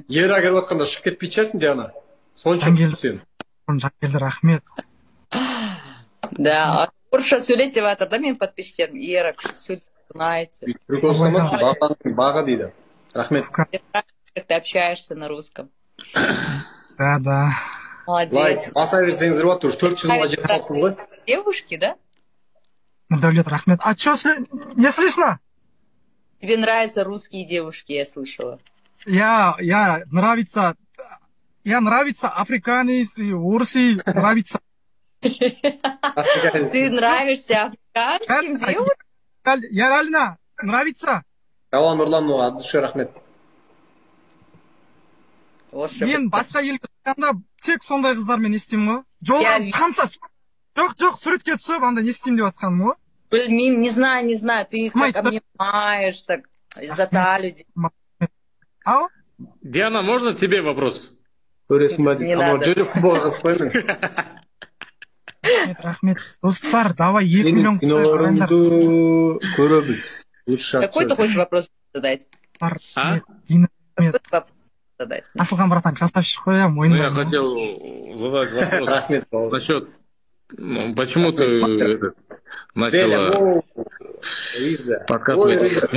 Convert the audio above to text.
Ер агер отқанда шығып кетпейтін шығарсың Диана. Сонша Жангелді. сен. Жангелді, рахмет. Да, орысша сөйлет деп жатыр да менің подписчиктерім. Ера, күшті сөйлейді, ұнайды. Прикол ұстамасын, баға дейді. Рахмет. Ты общаешься на русском. Да, да. Молодец. Лайк, баса берсеңіздер болады, уже 400 жылға жетіп қалыппыз ғой. Девушки, да? Нұрдәулет, рахмет. А что, не слышно? Тебе нравятся русские девушки, я слышала. Я нравится африканец, и урси, нравится. Ты нравишься африканским девушкам? Я реально нравится. Рауан Нұрланұлы, от души рахмет. Мен басқа елге шыққанда тек сондай қыздармен естимін ғой. Жолдан танса, жоқ, суретке түсіп, анда не істеймін деп жатқаным ғой. Білмеймін, не знаю, ты их так обнимаешь, так за талию. Ау? Диана, можно тебе вопрос? Көресің ба дейді. Анау жөже футболға қызықпаймын. Рахмет. Достар, давай 2 миллион киноларымды көреміз. Какой ты хочешь вопрос задать? Асылхан, братан, красавчик қой, Ну, я хотел задать вопрос насчет, почему ты начала подкатывать